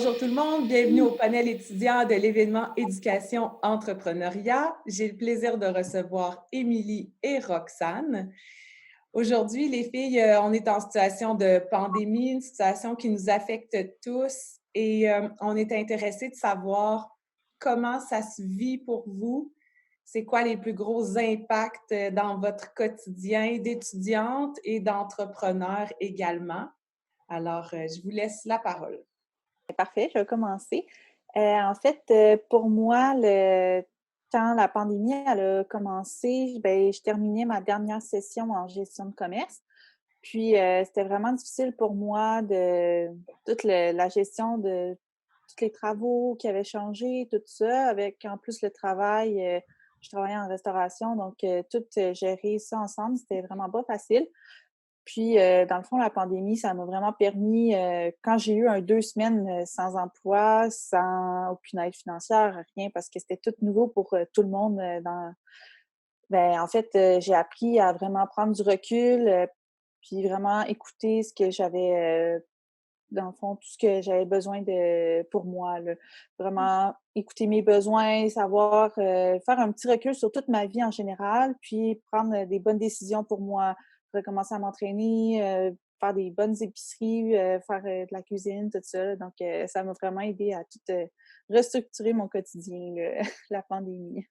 Bonjour tout le monde, bienvenue au panel étudiant de l'événement Éducation Entrepreneuriat. J'ai le plaisir de recevoir Émilie et Roxane. Aujourd'hui, les filles, on est en situation de pandémie, une situation qui nous affecte tous et on est intéressé de savoir comment ça se vit pour vous. C'est quoi les plus gros impacts dans votre quotidien d'étudiante et d'entrepreneur également? Alors, je vous laisse la parole. Parfait, je vais commencer. En fait, pour moi, quand la pandémie elle a commencé, ben, je terminais ma dernière session en gestion de commerce. Puis, c'était vraiment difficile pour moi de toute la gestion de tous les travaux qui avaient changé, tout ça, avec en plus le travail, je travaillais en restauration, donc tout gérer ça ensemble, c'était vraiment pas facile. Puis, dans le fond, la pandémie, ça m'a vraiment permis, quand j'ai eu 2 semaines, sans emploi, sans aucune aide financière, rien, parce que c'était tout nouveau pour, tout le monde, en fait, j'ai appris à vraiment prendre du recul, puis vraiment écouter ce que j'avais, dans le fond, tout ce que j'avais besoin de pour moi, là. Vraiment écouter mes besoins, savoir, faire un petit recul sur toute ma vie en général, puis prendre, des bonnes décisions pour moi. Recommencer à m'entraîner, faire des bonnes épiceries, faire, de la cuisine, tout ça. Donc, ça m'a vraiment aidée à tout, restructurer mon quotidien, là, la pandémie.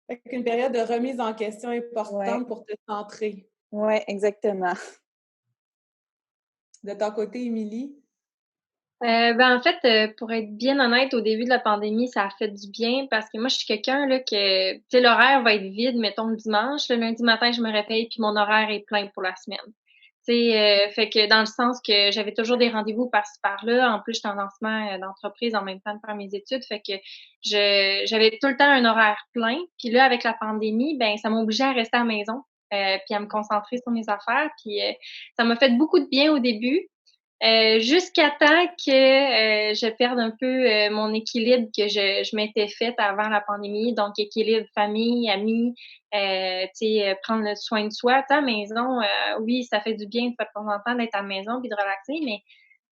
Fait qu'une période de remise en question Ouais, importante pour te centrer. ouais, exactement. De ton côté, Émilie? En fait, pour être bien honnête, au début de la pandémie, ça a fait du bien parce que moi, je suis quelqu'un là que, tu sais, l'horaire va être vide, mettons le dimanche. Le lundi matin, je me réveille puis mon horaire est plein pour la semaine. Tu sais, fait que dans le sens que j'avais toujours des rendez-vous par-ci par-là. En plus, j'étais en lancement, d'entreprise en même temps de faire mes études. Fait que j'avais tout le temps un horaire plein. Puis là, avec la pandémie, ben, ça m'obligeait à rester à la maison, puis à me concentrer sur mes affaires. Puis, ça m'a fait beaucoup de bien au début. Jusqu'à temps que, je perde un peu, mon équilibre que je m'étais fait avant la pandémie, donc équilibre famille, amis, tu sais, prendre le soin de soi. Tu sais, à la maison, oui, ça fait du bien de temps en temps d'être à la maison puis de relaxer, mais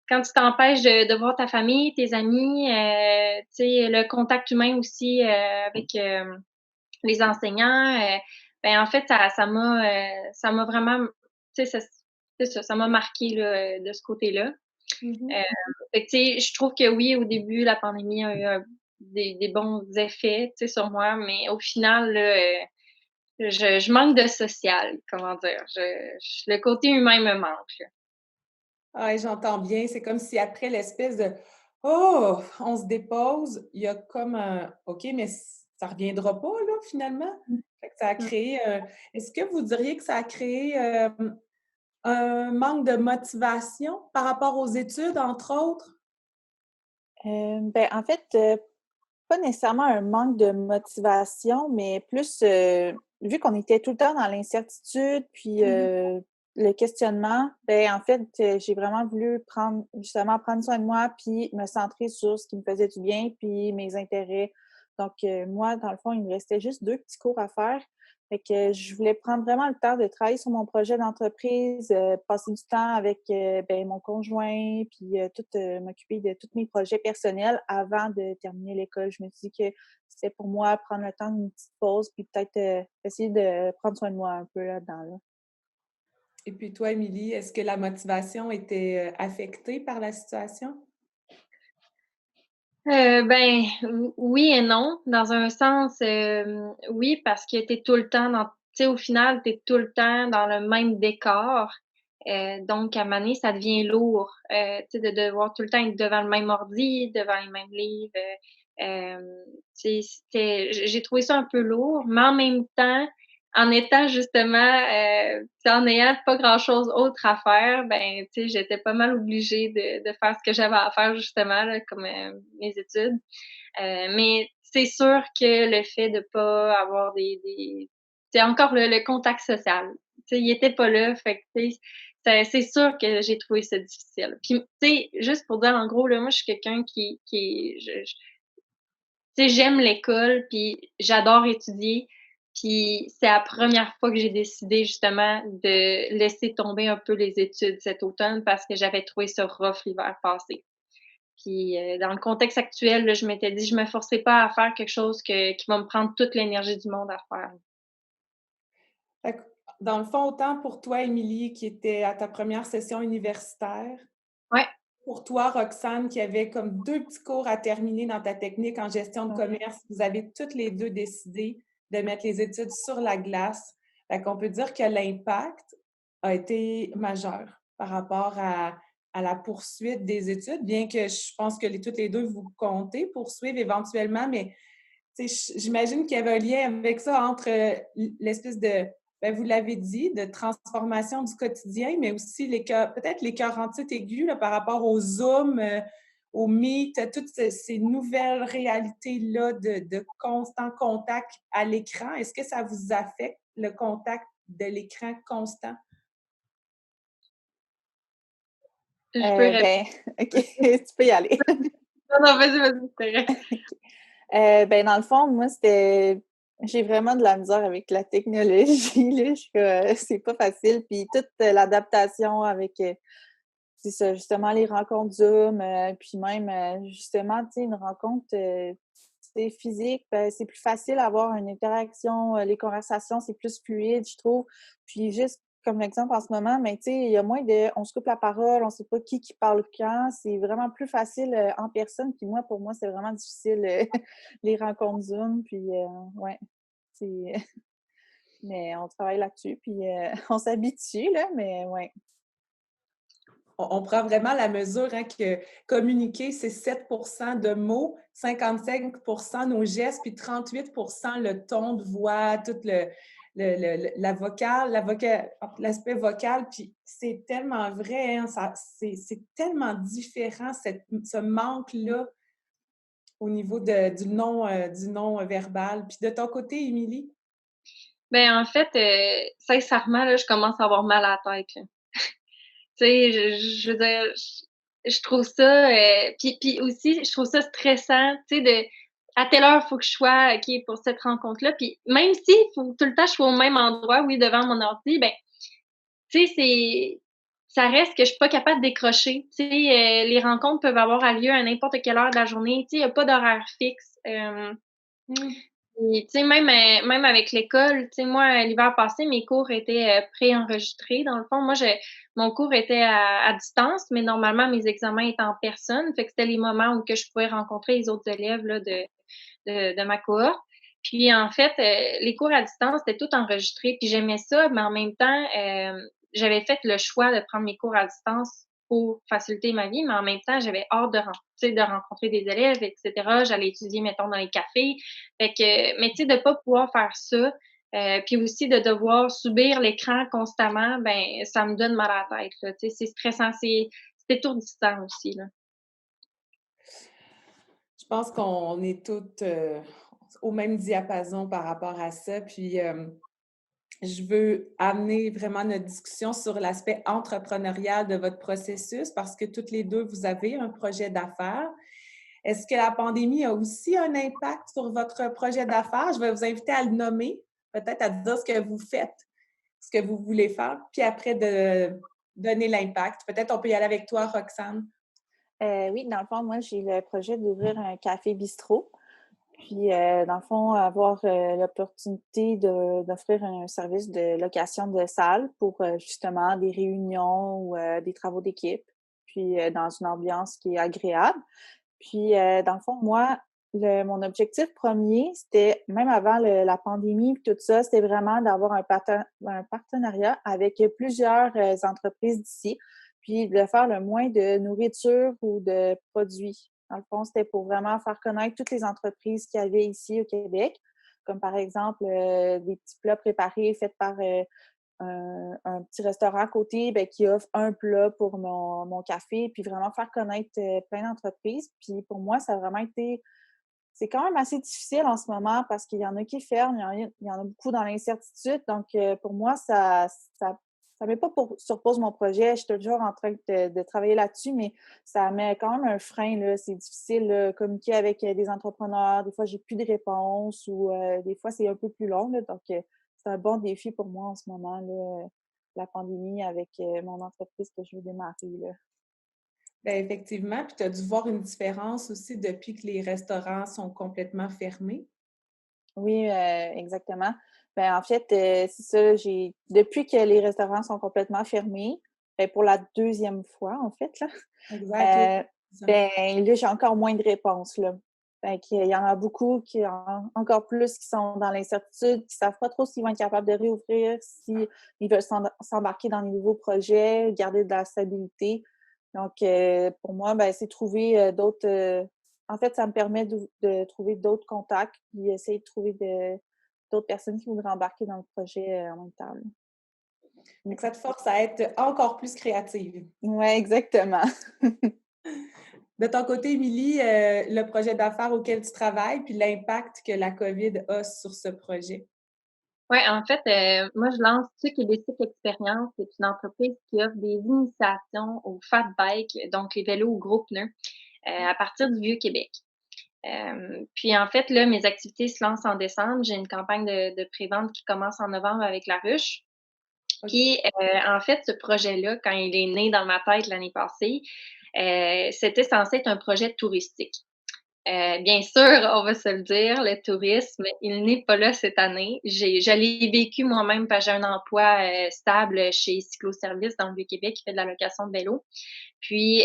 quand tu t'empêches de voir ta famille, tes amis, tu sais, le contact humain aussi, avec, les enseignants, ben, en fait, ça m'a vraiment, tu sais, c'est ça, ça m'a marqué là, de ce côté-là. Mmh. Heu, Fait que, tu sais, je trouve que oui, au début, la pandémie a eu des bons effets, tu sais, sur moi, mais au final, là, je manque de social, comment dire? Le côté humain me manque, là. Ah et j'entends bien, c'est comme si après l'espèce de: «Oh!» on se dépose, il y a comme un: «OK, mais ça reviendra pas là, finalement?» Mmh. Fait que ça a créé, est-ce que vous diriez que ça a créé, un manque de motivation par rapport aux études, entre autres? En fait, pas nécessairement un manque de motivation, mais plus, vu qu'on était tout le temps dans l'incertitude, puis, Mmh. le questionnement, en fait, j'ai vraiment voulu prendre soin de moi, puis me centrer sur ce qui me faisait du bien, puis mes intérêts. Donc, moi, dans le fond, il me restait juste 2 petits cours à faire. Fait que je voulais prendre vraiment le temps de travailler sur mon projet d'entreprise, passer du temps avec, mon conjoint, puis, m'occuper de tous mes projets personnels avant de terminer l'école. Je me suis dit que c'était pour moi prendre le temps d'une petite pause, puis peut-être, essayer de prendre soin de moi un peu là-dedans, là. Et puis toi, Émilie, est-ce que la motivation était, affectée par la situation? Oui et non. Dans un sens, oui, parce que tu es tout le temps dans, tu sais, au final, tu es tout le temps dans le même décor. Donc à un moment donné, ça devient lourd, tu sais, de devoir tout le temps être devant le même ordi, devant les mêmes livres, tu sais, j'ai trouvé ça un peu lourd, mais en même temps, en étant justement, tu sais, en n'ayant pas grand-chose autre à faire, ben, tu sais, j'étais pas mal obligée de faire ce que j'avais à faire justement là, comme, mes études. Mais c'est sûr que le fait de pas avoir des c'est encore le contact social. Tu sais, il était pas là, fait que, tu sais, c'est sûr que j'ai trouvé ça difficile. Puis, tu sais, juste pour dire, en gros, là, moi, je suis quelqu'un qui je tu sais, j'aime l'école, puis j'adore étudier, puis c'est la première fois que j'ai décidé justement de laisser tomber un peu les études cet automne parce que j'avais trouvé ça rough l'hiver passé. Puis dans le contexte actuel, là, je m'étais dit: «Je me forcerai pas à faire quelque chose qui va me prendre toute l'énergie du monde à faire». Fait que, dans le fond, autant pour toi, Émilie, qui était à ta première session universitaire, Ouais, pour toi, Roxane, qui avait comme 2 petits cours à terminer dans ta technique en gestion de Ouais. commerce, vous avez toutes les 2 décidé de mettre les études sur la glace. Fait qu'on peut dire que l'impact a été majeur par rapport à la poursuite des études, bien que je pense que toutes les 2 vous comptez poursuivre éventuellement, mais j'imagine qu'il y avait un lien avec ça entre l'espèce de, ben, vous l'avez dit, de transformation du quotidien, mais aussi peut-être les 48 aigus là, par rapport au Zoom, au Meet, toutes ces nouvelles réalités-là de constant contact à l'écran. Est-ce que ça vous affecte, le contact de l'écran constant? je peux répondre. Ben, OK, tu peux y aller. Non, non, vas-y, c'est vrai. Ben, dans le fond, moi, j'ai vraiment de la misère avec la technologie, là. Je suis c'est pas facile. Puis toute l'adaptation avec, c'est ça, justement, les rencontres Zoom, puis même, justement, tu sais, une rencontre, tu sais, physique, ben, c'est plus facile d'avoir une interaction, les conversations, c'est plus fluide, je trouve. Puis juste comme l'exemple en ce moment, mais tu sais, il y a moins on se coupe la parole, on sait pas qui parle quand. C'est vraiment plus facile, en personne. Puis moi, pour moi, c'est vraiment difficile, les rencontres Zoom. Puis, ouais, c'est mais on travaille là-dessus, puis, on s'habitue, là, mais ouais. On prend vraiment la mesure hein, que communiquer, c'est 7 de mots, 55 nos gestes, puis 38 le ton de voix, tout la vocale, l'aspect vocal. Puis c'est tellement vrai, hein, c'est tellement différent, ce manque-là au niveau du non verbal. Puis de ton côté, Émilie? Ben, en fait, sincèrement, là, je commence à avoir mal à la tête, là. Tu sais, je veux dire, je trouve ça, puis aussi, je trouve ça stressant, tu sais, à telle heure, il faut que je sois, OK, pour cette rencontre-là. Puis même s'il faut tout le temps que je sois au même endroit, oui, devant mon ordi, ben, tu sais, ça reste que je suis pas capable de décrocher. Tu sais, les rencontres peuvent avoir lieu à n'importe quelle heure de la journée. Tu sais, il y a pas d'horaire fixe. Mmh. Puis, tu sais, même avec l'école, tu sais, moi, l'hiver passé, mes cours étaient, préenregistrés. Dans le fond, mon cours était à distance, mais normalement, mes examens étaient en personne. Fait que c'était les moments où que je pouvais rencontrer les autres élèves, là, de ma cohorte. Puis, en fait, les cours à distance, c'était tout enregistré. Puis j'aimais ça, mais en même temps, j'avais fait le choix de prendre mes cours à distance pour faciliter ma vie, mais en même temps, j'avais hâte de rencontrer des élèves, et cetera. J'allais étudier, mettons, dans les cafés. Fait que, mais tu sais, de pas pouvoir faire ça, puis aussi de devoir subir l'écran constamment, ben, ça me donne mal à la tête, là. Tu sais, c'est stressant, c'est étourdissant aussi, là. Je pense qu'on est toutes au même diapason par rapport à ça. Puis, je veux amener vraiment notre discussion sur l'aspect entrepreneurial de votre processus parce que toutes les deux, vous avez un projet d'affaires. Est-ce que la pandémie a aussi un impact sur votre projet d'affaires? Je vais vous inviter à le nommer, peut-être à dire ce que vous faites, ce que vous voulez faire, puis après de donner l'impact. Peut-être on peut y aller avec toi, Roxane. Oui, dans le fond, moi, j'ai le projet d'ouvrir un café bistrot. Puis, dans le fond, avoir l'opportunité d'offrir un service de location de salle pour justement des réunions ou des travaux d'équipe, puis dans une ambiance qui est agréable. Puis, dans le fond, moi, mon objectif premier, c'était, même avant la pandémie et tout ça, c'était vraiment d'avoir un partenariat avec plusieurs entreprises d'ici, puis de faire le moins de nourriture ou de produits. Dans le fond, c'était pour vraiment faire connaître toutes les entreprises qu'il y avait ici au Québec, comme par exemple des petits plats préparés faits par un petit restaurant à côté, ben, qui offre un plat pour mon café, puis vraiment faire connaître, plein d'entreprises. Puis pour moi, ça a vraiment été c'est quand même assez difficile en ce moment parce qu'il y en a qui ferment, il y en a beaucoup dans l'incertitude. Donc pour moi, ça met pas sur pause mon projet. Je suis toujours en train de travailler là-dessus, mais ça met quand même un frein, là. C'est difficile, là, communiquer avec, des entrepreneurs. Des fois, j'ai plus de réponses ou des fois, c'est un peu plus long, là. Donc c'est un bon défi pour moi en ce moment, là, la pandémie avec, mon entreprise que je veux démarrer, là. Bien, effectivement, puis tu as dû voir une différence aussi depuis que les restaurants sont complètement fermés. Oui, exactement. Ben, en fait, c'est ça, depuis que les restaurants sont complètement fermés, ben, pour la deuxième fois, en fait, là, Exact, oui. C'est ça. ben, là, j'ai encore moins de réponses, là. Fait qu'il y en a beaucoup encore plus qui sont dans l'incertitude, qui savent pas trop s'ils vont être capables de réouvrir, s'ils veulent s'embarquer dans des nouveaux projets, garder de la stabilité. Donc, pour moi, ben, c'est trouver, d'autres, en fait, ça me permet de trouver d'autres contacts, puis essayer de trouver d'autres personnes qui voudraient embarquer dans le projet, en même temps, là. Fait que ça te force à être encore plus créative. Ouais, exactement. De ton côté, Émilie, le projet d'affaires auquel tu travailles, puis l'impact que la COVID a sur ce projet. Ouais, en fait, moi, je lance Tuc et Bicycle Expérience. C'est une entreprise qui offre des initiations au fat bike, donc les vélos aux gros pneus, à partir du Vieux-Québec. Puis en fait, là, mes activités se lancent en décembre. J'ai une campagne de pré-vente qui commence en novembre avec La Ruche. OK. Puis, en fait, ce projet-là, quand il est né dans ma tête l'année passée, c'était censé être un projet touristique. Bien sûr, on va se le dire, le tourisme, il n'est pas là cette année. Je l'ai vécu moi-même parce que j'ai un emploi, stable chez Cycloservice dans le Vieux-Québec qui fait de la location de vélos. Puis,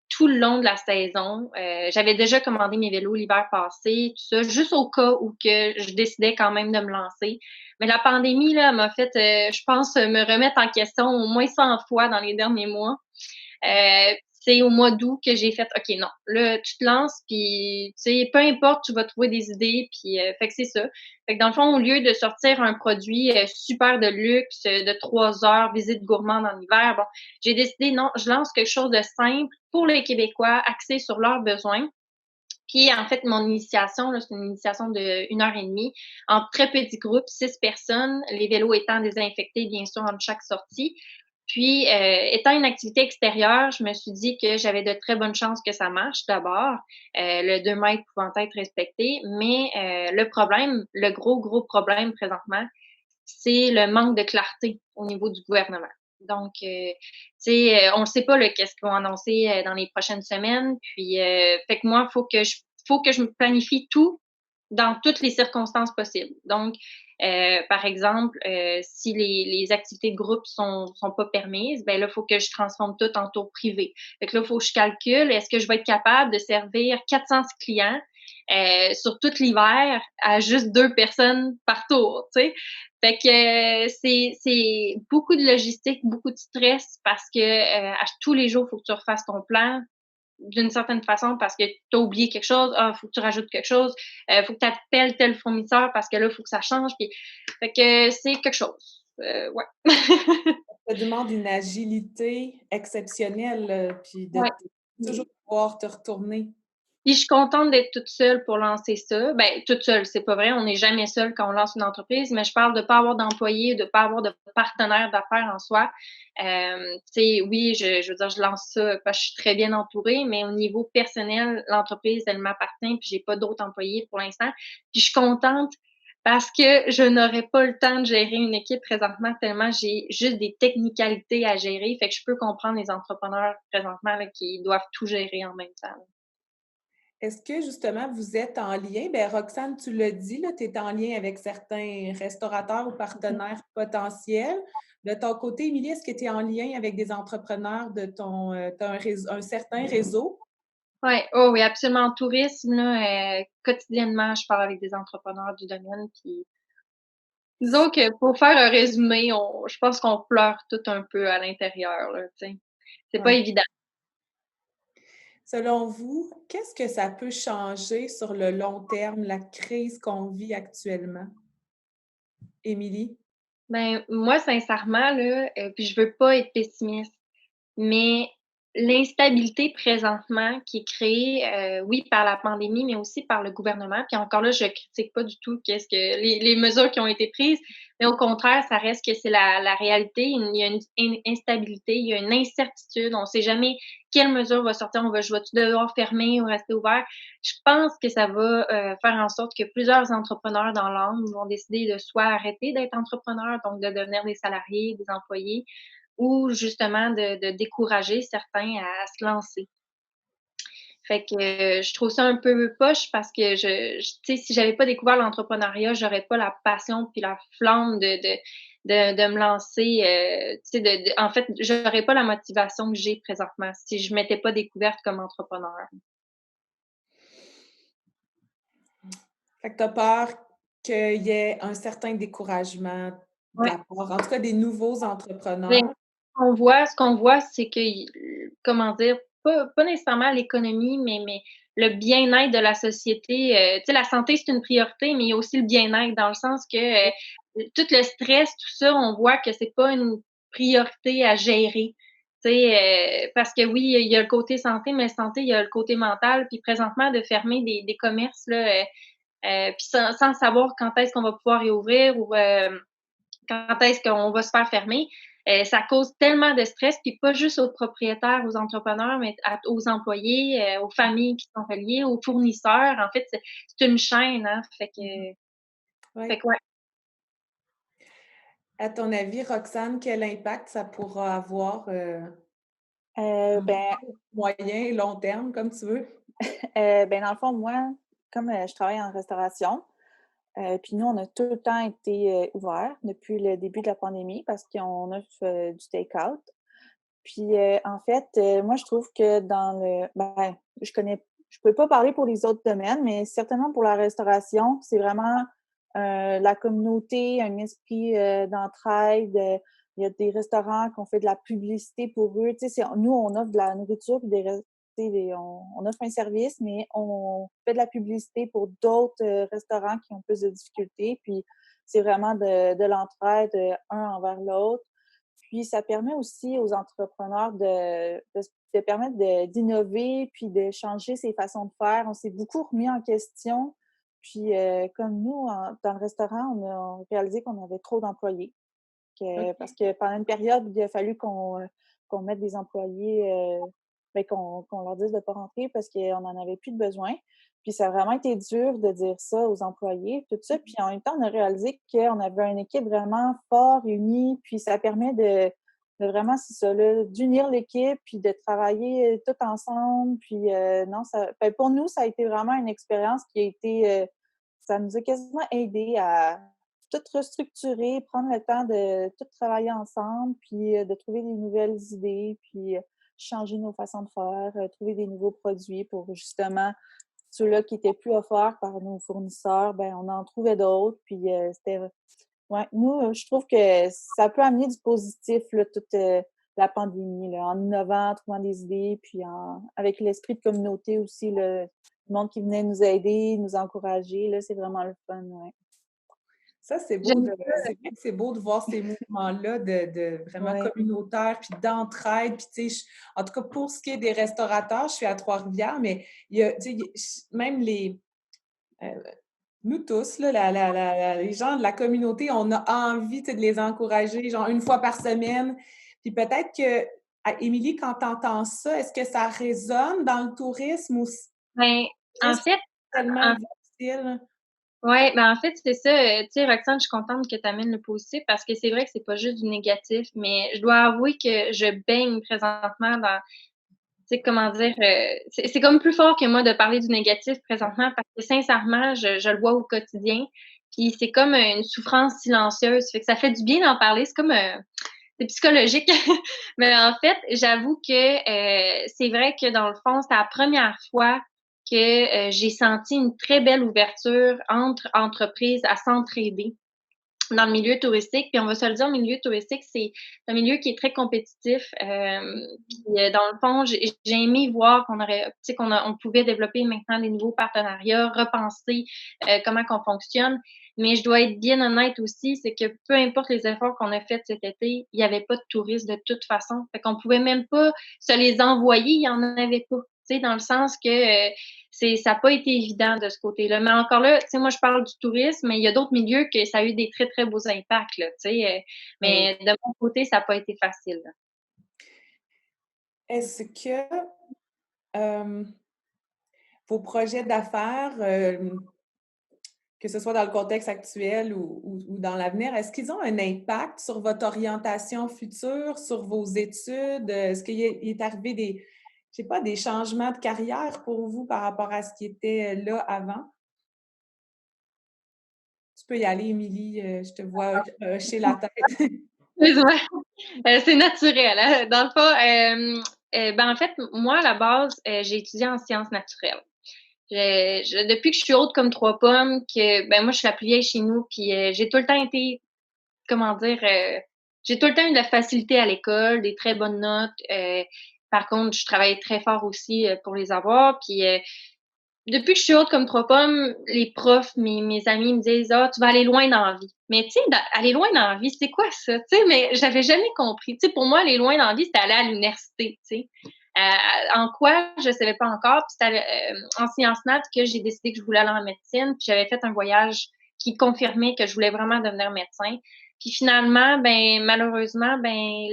tout le long de la saison, j'avais déjà commandé mes vélos l'hiver passé, tout ça, juste au cas où que je décidais quand même de me lancer. Mais la pandémie, là, m'a fait, je pense, me remettre en question au moins 100 fois dans les derniers mois. C'est au mois d'août que j'ai fait OK, non, là, tu te lances, puis tu sais, peu importe, tu vas trouver des idées, puis fait que c'est ça. Fait que dans le fond, au lieu de sortir un produit super de luxe de 3 heures, visite gourmande en hiver, bon, j'ai décidé, non, je lance quelque chose de simple pour les Québécois, axé sur leurs besoins. Puis, en fait, mon initiation, là, c'est une initiation de 1 heure et demie en très petit groupe, 6 personnes, les vélos étant désinfectés, bien sûr, entre chaque sortie. Puis, étant une activité extérieure, je me suis dit que j'avais de très bonnes chances que ça marche d'abord, le 2 mètres pouvant être respecté. Mais le problème, le gros problème présentement, c'est le manque de clarté au niveau du gouvernement. Donc, tu sais, on ne sait pas qu'est-ce qu'ils vont annoncer dans les prochaines semaines. Puis, fait que moi, faut que je me planifie tout dans toutes les circonstances possibles. Donc, par exemple, si les activités de groupe sont pas permises, ben là, il faut que je transforme tout en tour privé. Fait que là, il faut que je calcule, est-ce que je vais être capable de servir 400 clients sur tout l'hiver à juste 2 personnes par tour, tu sais? Fait que c'est beaucoup de logistique, beaucoup de stress parce que à tous les jours, il faut que tu refasses ton plan d'une certaine façon parce que tu as oublié quelque chose, ah, faut que tu rajoutes quelque chose, faut que tu appelles tel fournisseur parce que là, il faut que ça change. Puis, fait que c'est quelque chose. Ouais. Ça demande une agilité exceptionnelle, puis de Ouais. toujours pouvoir te retourner. Puis je suis contente d'être toute seule pour lancer ça. Ben, toute seule, c'est pas vrai, on n'est jamais seul quand on lance une entreprise, mais je parle de pas avoir d'employés, de pas avoir de partenaire d'affaires en soi. Tu sais, oui, je veux dire, je lance ça parce que je suis très bien entourée, mais au niveau personnel, l'entreprise, elle m'appartient, puis j'ai pas d'autres employés pour l'instant. Puis je suis contente parce que je n'aurais pas le temps de gérer une équipe présentement tellement j'ai juste des technicalités à gérer. Fait que je peux comprendre les entrepreneurs présentement là, qui doivent tout gérer en même temps. Est-ce que justement vous êtes en lien? Bien, Roxane, tu l'as dit, là, tu es en lien avec certains restaurateurs ou partenaires potentiels. De ton côté, Émilie, est-ce que tu es en lien avec des entrepreneurs de ton, tu as un certain réseau? Ouais, oh oui, absolument. En tourisme, là, quotidiennement, je parle avec des entrepreneurs du domaine, puis disons que pour faire un résumé, je pense qu'on pleure tout un peu à l'intérieur, là, tu sais. C'est pas Ouais. évident. Selon vous, qu'est-ce que ça peut changer sur le long terme, la crise qu'on vit actuellement? Émilie? Ben, moi, sincèrement, là, puis je veux pas être pessimiste, mais l'instabilité présentement qui est créée, oui, par la pandémie, mais aussi par le gouvernement. Puis encore là, je critique pas du tout qu'est-ce que les mesures qui ont été prises, mais au contraire, ça reste que c'est la réalité. Il y a une instabilité, il y a une incertitude. On sait jamais quelle mesure va sortir. Je vais-tu devoir fermer ou rester ouvert? Je pense que ça va faire en sorte que plusieurs entrepreneurs dans l'âme vont décider de soit arrêter d'être entrepreneurs, donc de devenir des salariés, des employés, ou justement de décourager certains à se lancer. Fait que je trouve ça un peu poche parce que tu sais, si j'avais pas découvert l'entrepreneuriat, j'aurais pas la passion puis la flamme de me lancer, tu sais, en fait, j'aurais pas la motivation que j'ai présentement si je m'étais pas découverte comme entrepreneur. Fait que tu as peur qu'il y ait un certain découragement de Ouais. la part, en tout cas des nouveaux Mais entrepreneurs. ce qu'on voit, c'est que comment dire? Pas nécessairement l'économie, mais le bien-être de la société, tu sais, la santé, c'est une priorité, mais il y a aussi le bien-être dans le sens que, tout le stress, tout ça, on voit que c'est pas une priorité à gérer. Tu sais, parce que oui, il y a le côté santé, mais santé, il y a le côté mental. Puis présentement, de fermer des commerces là, puis sans savoir quand est-ce qu'on va pouvoir réouvrir ou, quand est-ce qu'on va se faire fermer, ça cause tellement de stress, puis pas juste aux propriétaires, aux entrepreneurs, mais aux employés, aux familles qui sont reliées, aux fournisseurs. En fait, c'est une chaîne, hein, fait que Ouais. ouais. À ton avis, Roxane, quel impact ça pourra avoir, Ben, moyen et long terme, comme tu veux? ben, dans le fond, moi, comme, je travaille en restauration, puis nous, on a tout le temps été, ouverts depuis le début de la pandémie parce qu'on offre, du take-out. Puis, en fait, moi, je trouve que dans le ben, je peux pas parler pour les autres domaines, mais certainement pour la restauration, c'est vraiment, la communauté, un esprit, d'entraide, il y a des restaurants qu'on fait de la publicité pour eux. Tu sais, nous, on offre de la nourriture puis tu sais, on offre un service, mais on fait de la publicité pour d'autres, restaurants qui ont plus de difficultés. Puis c'est vraiment de l'entraide, un envers l'autre. Puis ça permet aussi aux entrepreneurs de permettre d'innover puis de changer ses façons de faire. On s'est beaucoup remis en question. Puis comme nous, dans le restaurant, on a réalisé qu'on avait trop d'employés. OK. Parce que pendant une période, il a fallu qu'on mette des employés, ben, qu'on leur dise de ne pas rentrer parce qu'on n'en avait plus de besoin. Puis ça a vraiment été dur de dire ça aux employés, tout ça. Puis en même temps, on a réalisé qu'on avait une équipe vraiment fort, unie, puis ça permet de vraiment, c'est ça, là, d'unir l'équipe, puis de travailler tout ensemble. Puis non, ben, pour nous, ça a été vraiment une expérience qui a été, ça nous a quasiment aidé à tout restructurer, prendre le temps de tout travailler ensemble, puis de trouver des nouvelles idées, puis changer nos façons de faire, trouver des nouveaux produits pour justement ceux-là qui étaient plus offerts par nos fournisseurs, ben on en trouvait d'autres, puis c'était ouais, nous, je trouve que ça peut amener du positif, là, toute, la pandémie, là, en innovant, en trouvant des idées, puis avec l'esprit de communauté aussi, le monde qui venait nous aider, nous encourager, là, c'est vraiment le fun, ouais. Ça, c'est beau J'aime c'est vrai que c'est beau de voir ces mouvements-là de vraiment Ouais. communautaires, puis d'entraide, puis tu sais, en tout cas, pour ce qui est des restaurateurs, je suis à Trois-Rivières, mais il y a, tu sais, même heu, nous tous, là, les gens de la communauté, on a envie, tu sais, de les encourager, genre une fois par semaine. Puis peut-être que, Émilie, quand tu entends ça, est-ce que ça résonne dans le tourisme ou ben, en c'est fait tellement en difficile? ouais, ben, en fait, c'est ça, tu sais, Roxane, je suis contente que tu amènes le positif parce que c'est vrai que c'est pas juste du négatif, mais je dois avouer que je baigne présentement dans tu sais, comment dire? C'est comme plus fort que moi de parler du négatif présentement parce que sincèrement, je le vois au quotidien, puis c'est comme, une souffrance silencieuse, fait que ça fait du bien d'en parler. C'est comme, c'est psychologique. Mais en fait, j'avoue que, c'est vrai que dans le fond, c'est la première fois que, j'ai senti une très belle ouverture entre entreprises à s'entraider dans le milieu touristique. Puis on va se le dire, le milieu touristique, c'est un milieu qui est très compétitif. Puis dans le fond, j'ai aimé voir qu'on aurait, tu sais, on pouvait développer maintenant des nouveaux partenariats, repenser comment qu'on fonctionne. Mais je dois être bien honnête aussi, c'est que peu importe les efforts qu'on a faits cet été, il n'y avait pas de touristes de toute façon. Fait qu'on pouvait même pas se les envoyer, il n'y en avait pas. Tu sais, dans le sens que ça n'a pas été évident de ce côté-là. Mais encore là, tu sais, moi, je parle du tourisme, mais il y a d'autres milieux que ça a eu des très, très beaux impacts, là, tu sais. Ah oui. Mais de mon côté, ça n'a pas été facile, là. Est-ce que, vos projets d'affaires, que ce soit dans le contexte actuel ou dans l'avenir, est-ce qu'ils ont un impact sur votre orientation future, sur vos études? Est-ce qu'il est arrivé des, je sais pas, des changements de carrière pour vous par rapport à ce qui était là avant? Tu peux y aller, Émilie, je te vois hocher la tête. Excuse-moi. C'est naturel, hein. Dans le fond, ben, en fait, moi, à la base, j'ai étudié en sciences naturelles. Depuis que je suis haute comme 3 pommes, que ben, moi, je suis la plus vieille chez nous, puis j'ai tout le temps été, comment dire, j'ai tout le temps eu de la facilité à l'école, des très bonnes notes. Par contre, je travaillais très fort aussi pour les avoir. Puis depuis que je suis haute comme 3 pommes, les profs, mes amis me disent: «Ah, tu vas aller loin dans la vie». Mais tu sais, aller loin dans la vie, c'est quoi ça? Tu sais, mais j'avais jamais compris. Tu sais, pour moi, aller loin dans la vie, c'était aller à l'université, tu sais. En quoi, je savais pas encore. Puis c'était en sciences nat que j'ai décidé que je voulais aller en médecine. Puis j'avais fait un voyage qui confirmait que je voulais vraiment devenir médecin. Puis finalement, ben malheureusement, ben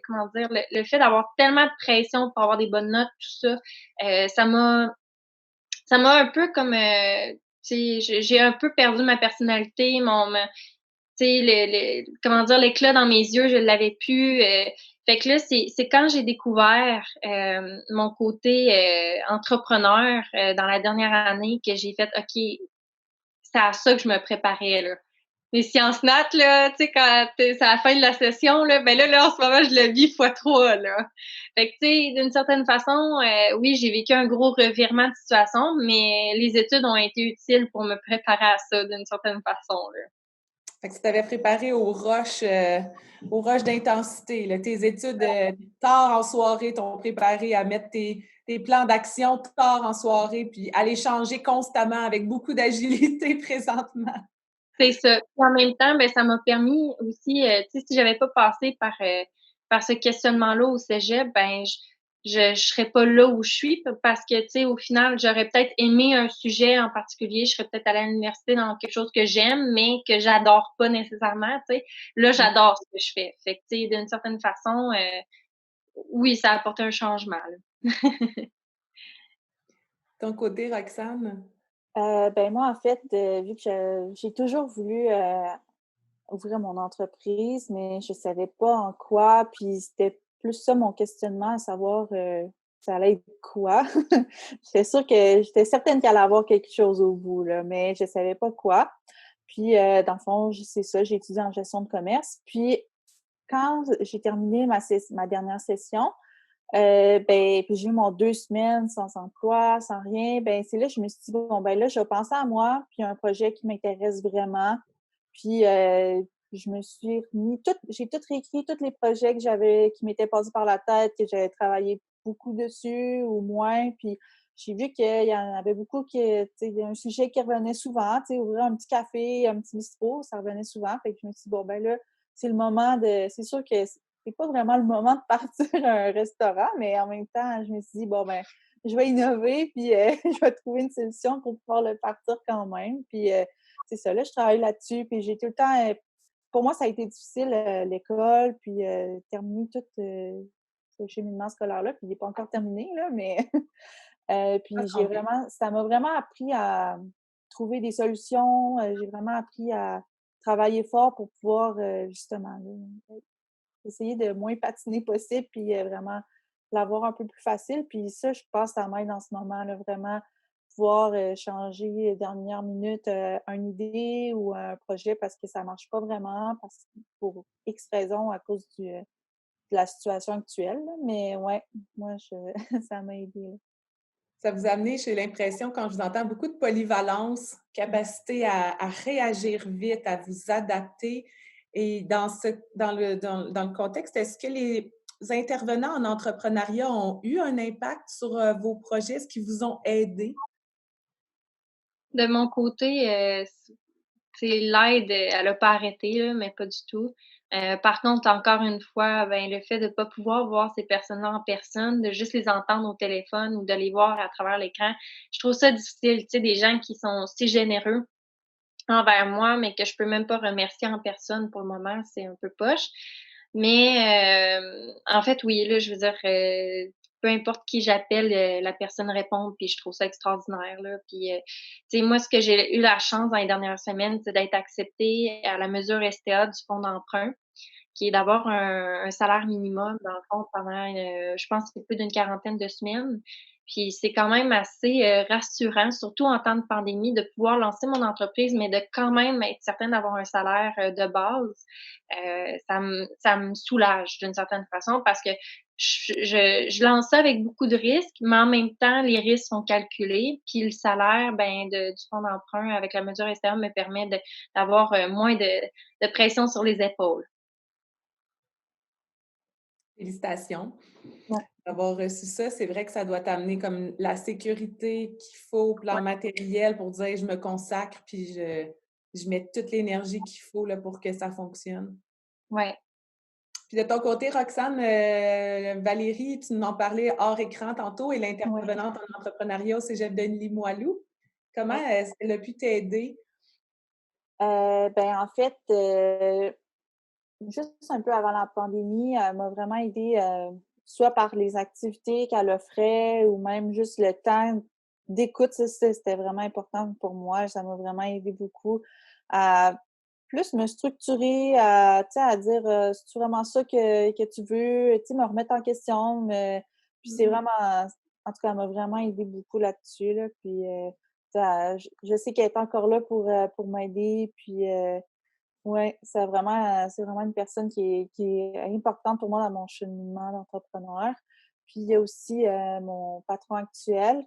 comment dire, le fait d'avoir tellement de pression pour avoir des bonnes notes, tout ça, ça m'a un peu comme, tu sais, j'ai un peu perdu ma personnalité, tu sais, comment dire, l'éclat dans mes yeux, je l'avais plus. Fait que là, c'est quand j'ai découvert mon côté entrepreneur dans la dernière année que j'ai fait, OK, c'est à ça que je me préparais, là. Les sciences nat, là, tu sais, quand c'est à la fin de la session, là, ben là, en ce moment, je le vis fois 3, là. Fait que, tu sais, d'une certaine façon, oui, j'ai vécu un gros revirement de situation, mais les études ont été utiles pour me préparer à ça d'une certaine façon, là. Fait que tu t'avais préparé aux roches d'intensité, là. Tes études tard en soirée t'ont préparé à mettre tes plans d'action tard en soirée, puis à les changer constamment avec beaucoup d'agilité présentement. C'est ça. Puis en même temps, ben, ça m'a permis aussi, tu sais, si j'avais pas passé par ce questionnement-là au cégep, ben, je serais pas là où je suis parce que, tu sais, au final, j'aurais peut-être aimé un sujet en particulier. Je serais peut-être allée à l'université dans quelque chose que j'aime, mais que j'adore pas nécessairement, tu sais. Là, j'adore ce que je fais. Fait que, tu sais, d'une certaine façon, oui, ça a apporté un changement, là. Ton côté, Roxane? Ben moi, en fait, vu que j'ai toujours voulu ouvrir mon entreprise, mais je savais pas en quoi, puis c'était plus ça mon questionnement, à savoir ça allait être quoi. J'étais sûre que j'étais certaine qu'il allait avoir quelque chose au bout, là, mais je savais pas quoi. Puis, dans le fond, c'est ça, j'ai étudié en gestion de commerce. Puis, quand j'ai terminé ma dernière session, ben, puis j'ai eu mon 2 semaines sans emploi, sans rien, ben, c'est là que je me suis dit: «Bon, ben, là, je vais penser à moi, puis à un projet qui m'intéresse vraiment». Puis, je me suis remis j'ai tout réécrit, tous les projets qui m'étaient passés par la tête, que j'avais travaillé beaucoup dessus ou moins, puis j'ai vu qu'il y en avait beaucoup qui, tu sais, il y a un sujet qui revenait souvent, tu sais, ouvrir un petit café, un petit bistrot, ça revenait souvent. Fait que je me suis dit: «Bon, ben, là, c'est le moment de» c'est sûr que c'est pas vraiment le moment de partir à un restaurant, mais en même temps, je me suis dit: «Bon, ben, je vais innover, puis je vais trouver une solution pour pouvoir le partir quand même». Puis, c'est ça, là, je travaille là-dessus, puis j'ai tout le temps, pour moi, ça a été difficile, l'école, puis terminer tout, ce cheminement scolaire-là, puis il n'est pas encore terminé, là, mais Pas puis trempé. ça m'a vraiment appris à trouver des solutions, j'ai vraiment appris à travailler fort pour pouvoir, justement, là, essayer de moins patiner possible, puis vraiment l'avoir un peu plus facile. Puis ça, je pense que ça m'aide en ce moment, là, vraiment pouvoir changer dernière minute une idée ou un projet parce que ça marche pas vraiment, parce pour X raisons à cause de la situation actuelle. Là. Mais ouais, moi, ça m'a aidé. Là. Ça vous a amené, j'ai l'impression, quand je vous entends, beaucoup de polyvalence, capacité à réagir vite, à vous adapter. Et dans le contexte, est-ce que les intervenants en entrepreneuriat ont eu un impact sur vos projets? Est-ce qu'ils vous ont aidé? De mon côté, l'aide, elle a pas arrêté, là, mais pas du tout. Par contre, encore une fois, ben, le fait de pas pouvoir voir ces personnes-là en personne, de juste les entendre au téléphone ou de les voir à travers l'écran, je trouve ça difficile. Tu sais, des gens qui sont si généreux envers moi, mais que je peux même pas remercier en personne pour le moment, c'est un peu poche. Mais en fait, oui, là, je veux dire, peu importe qui j'appelle, la personne répond, puis je trouve ça extraordinaire, là. Puis, tu sais, moi, ce que j'ai eu la chance dans les dernières semaines, c'est d'être acceptée à la mesure STA du fonds d'emprunt, qui est d'avoir un salaire minimum, dans le fond, pendant, je pense que c'est plus d'une quarantaine de semaines. Puis c'est quand même assez, rassurant, surtout en temps de pandémie, de pouvoir lancer mon entreprise, mais de quand même être certaine d'avoir un salaire, de base. Ça me soulage d'une certaine façon parce que je lance ça avec beaucoup de risques, mais en même temps, les risques sont calculés. Puis le salaire, ben, du fonds d'emprunt avec la mesure externe me permet d'avoir, moins de pression sur les épaules. Félicitations Ouais. d'avoir reçu ça. C'est vrai que ça doit t'amener comme la sécurité qu'il faut, plan matériel pour dire je me consacre puis je mets toute l'énergie qu'il faut là, pour que ça fonctionne. Ouais. Puis de ton côté, Roxane, Valérie, tu nous en parlais hors écran tantôt, et l'intervenante en entrepreneuriat au Cégep de Limoilou. Comment est-ce qu'elle a pu t'aider? Ben, en fait, juste un peu avant la pandémie, elle m'a vraiment aidée, soit par les activités qu'elle offrait ou même juste le temps d'écoute. Ça, c'était vraiment important pour moi. Ça m'a vraiment aidé beaucoup à plus me structurer, à, tu sais, à dire, «C'est-tu vraiment ça que tu veux?» Tu sais, me remettre en question, puis c'est vraiment en tout cas, elle m'a vraiment aidée beaucoup là-dessus, là, puis, tu sais, je sais qu'elle est encore là pour m'aider, puis, ouais, c'est vraiment une personne qui est importante pour moi dans mon cheminement d'entrepreneur. Puis il y a aussi, mon patron actuel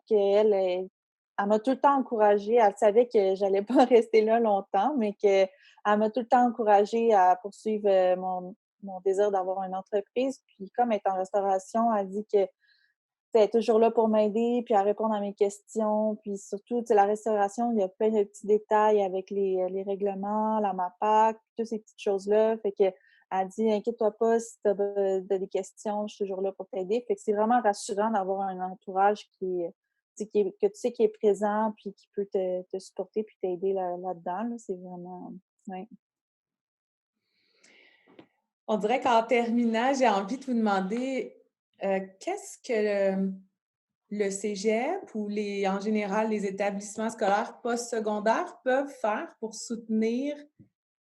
elle m'a tout le temps encouragée. Elle savait que j'allais pas rester là longtemps, mais qu'elle m'a tout le temps encouragée à poursuivre, mon désir d'avoir une entreprise. Puis comme elle est en restauration, elle dit que elle est toujours là pour m'aider, puis à répondre à mes questions. Puis surtout, tu sais, la restauration, il y a plein de petits détails avec les règlements, la MAPAC, toutes ces petites choses-là. Fait que elle dit: «Inquiète-toi pas, si tu as des questions, je suis toujours là pour t'aider». Fait que c'est vraiment rassurant d'avoir un entourage tu sais, que tu sais qui est présent, puis qui peut te supporter puis t'aider là-dedans, là. C'est vraiment ouais. On dirait qu'en terminant, j'ai envie de vous demander qu'est-ce que le cégep ou en général les établissements scolaires postsecondaires peuvent faire pour soutenir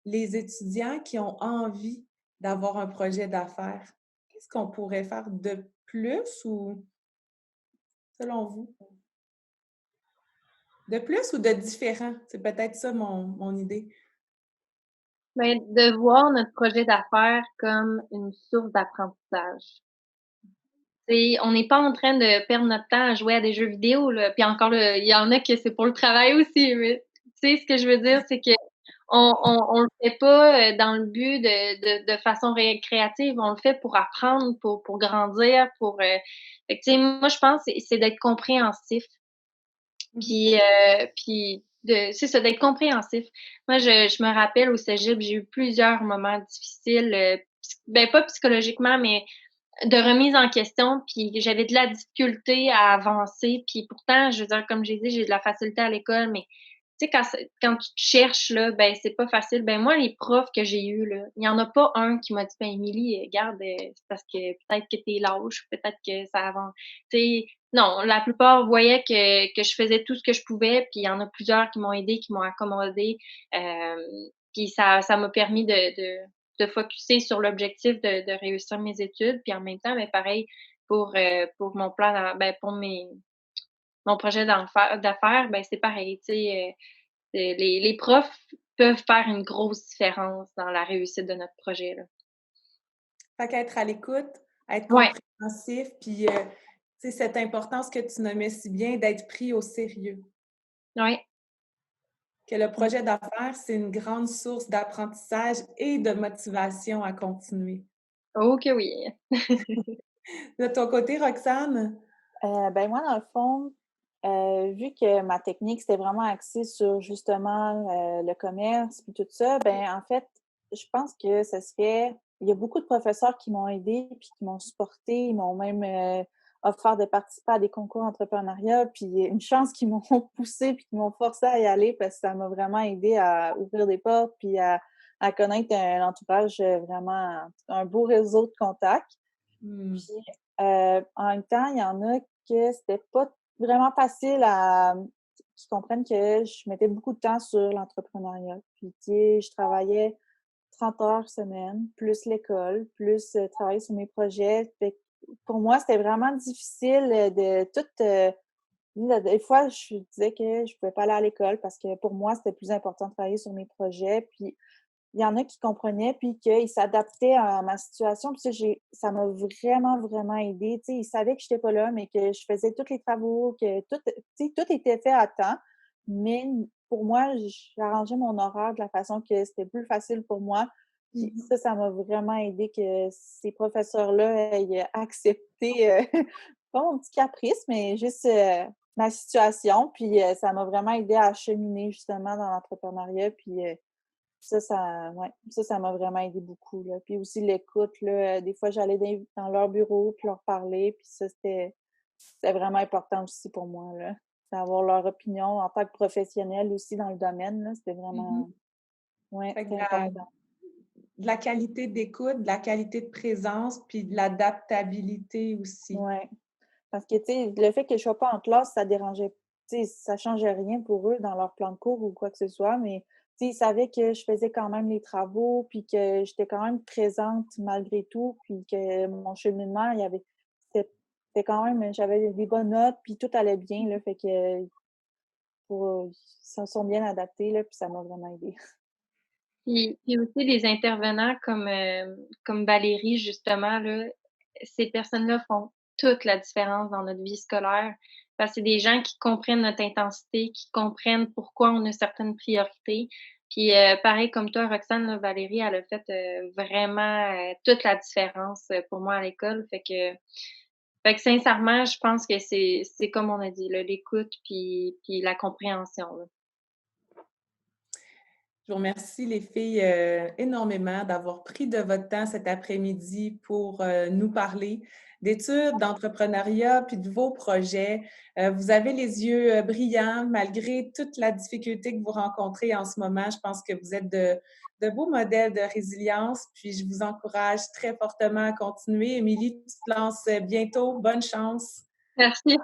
les étudiants qui ont envie d'avoir un projet d'affaires? Qu'est-ce qu'on pourrait faire de plus ou selon vous? De plus ou de différent? C'est peut-être ça mon idée. Ben, de voir notre projet d'affaires comme une source d'apprentissage. On n'est pas en train de perdre notre temps à jouer à des jeux vidéo, là. Puis encore là, il y en a que c'est pour le travail aussi, mais tu sais, ce que je veux dire, c'est que on le fait pas, dans le but de façon récréative, on le fait pour apprendre, pour grandir, fait que tu sais, moi je pense c'est d'être compréhensif, puis c'est ça, d'être compréhensif. Moi je me rappelle au cégep, j'ai eu plusieurs moments difficiles, pas psychologiquement, mais de remise en question, puis j'avais de la difficulté à avancer, puis pourtant, je veux dire, comme j'ai dit, j'ai de la facilité à l'école, mais tu sais, quand tu te cherches, là, ben, c'est pas facile. Ben, moi, les profs que j'ai eus, là, il y en a pas un qui m'a dit: «Ben, Émilie, regarde, c'est parce que peut-être que tu es lâche, peut-être que ça avance». Tu sais, non, la plupart voyaient que je faisais tout ce que je pouvais, puis il y en a plusieurs qui m'ont aidée, qui m'ont accommodée, puis ça m'a permis de focusser sur l'objectif de réussir mes études. Puis en même temps, ben, pareil pour mon plan pour mon projet d'affaires, ben, c'est pareil, tu sais, les profs peuvent faire une grosse différence dans la réussite de notre projet, là. Fait qu'être à l'écoute, être Ouais, compréhensif, puis tu sais, cette importance que tu nommais si bien d'être pris au sérieux. ouais. Que le projet d'affaires, c'est une grande source d'apprentissage et de motivation à continuer. Oh que oui. De ton côté, Roxane? Ben, moi, dans le fond, vu que ma technique, c'était vraiment axé sur justement, le commerce puis tout ça, ben, en fait, je pense que ça serait il y a beaucoup de professeurs qui m'ont aidée puis qui m'ont supportée. Ils m'ont même, offert de participer à des concours entrepreneuriat, puis une chance qu'ils m'ont poussée puis qu'ils m'ont forcée à y aller parce que ça m'a vraiment aidée à ouvrir des portes puis à connaître un entourage, vraiment un beau réseau de contacts. Mmh. Puis, En même temps, il y en a que c'était pas vraiment facile qui comprennent que je mettais beaucoup de temps sur l'entrepreneuriat. Puis, tu sais, je travaillais 30 heures semaine, plus l'école, plus travailler sur mes projets. Fait que pour moi, c'était vraiment difficile de tout. Des fois, je disais que je pouvais pas aller à l'école parce que pour moi, c'était plus important de travailler sur mes projets. Puis, il y en a qui comprenaient, puis qu'ils s'adaptaient à ma situation. Puis ça m'a vraiment, vraiment aidée. Tu sais, ils savaient que j'étais pas là, mais que je faisais tous les travaux, que tout, tu sais, tout était fait à temps. Mais pour moi, j'arrangeais mon horaire de la façon que c'était plus facile pour moi. Puis ça m'a vraiment aidé que ces professeurs-là aient accepté, pas mon petit caprice, mais juste ma situation. Puis ça m'a vraiment aidé à cheminer justement dans l'entrepreneuriat. Puis ouais, ça m'a vraiment aidé beaucoup, là. Puis aussi l'écoute, là, des fois, j'allais dans leur bureau puis leur parler, puis ça, c'était vraiment important aussi pour moi, là, d'avoir leur opinion en tant que professionnelle aussi dans le domaine, là, c'était vraiment ouais, Fait que c'était important. de la qualité d'écoute, de la qualité de présence, puis de l'adaptabilité aussi. Ouais, parce que, tu sais, le fait que je sois pas en classe, ça dérangeait tu sais, ça changeait rien pour eux dans leur plan de cours ou quoi que ce soit, mais tu sais, ils savaient que je faisais quand même les travaux, puis que j'étais quand même présente malgré tout, puis que mon cheminement, c'était c'était quand même j'avais des bonnes notes, puis tout allait bien, là, fait que ils se sont bien adaptés, là, puis ça m'a vraiment aidée. Puis aussi les intervenants comme Valérie justement là, ces personnes-là font toute la différence dans notre vie scolaire. Parce que c'est des gens qui comprennent notre intensité, qui comprennent pourquoi on a certaines priorités. Puis, pareil comme toi Roxane, là, Valérie, elle a fait, vraiment, toute la différence, pour moi à l'école. Fait que sincèrement, je pense que c'est comme on a dit là, l'écoute puis la compréhension, là. Je vous remercie les filles énormément d'avoir pris de votre temps cet après-midi pour nous parler d'études, d'entrepreneuriat, puis de vos projets. Vous avez les yeux brillants malgré toute la difficulté que vous rencontrez en ce moment. Je pense que vous êtes de beaux modèles de résilience, puis je vous encourage très fortement à continuer. Émilie, tu te lances bientôt. Bonne chance. Merci.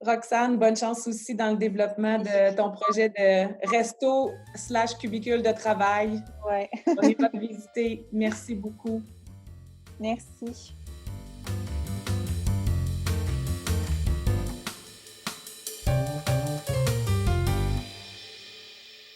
Roxane, bonne chance aussi dans le développement de ton projet de resto/cubicule de travail. Ouais. On ira te visiter. Merci beaucoup. Merci.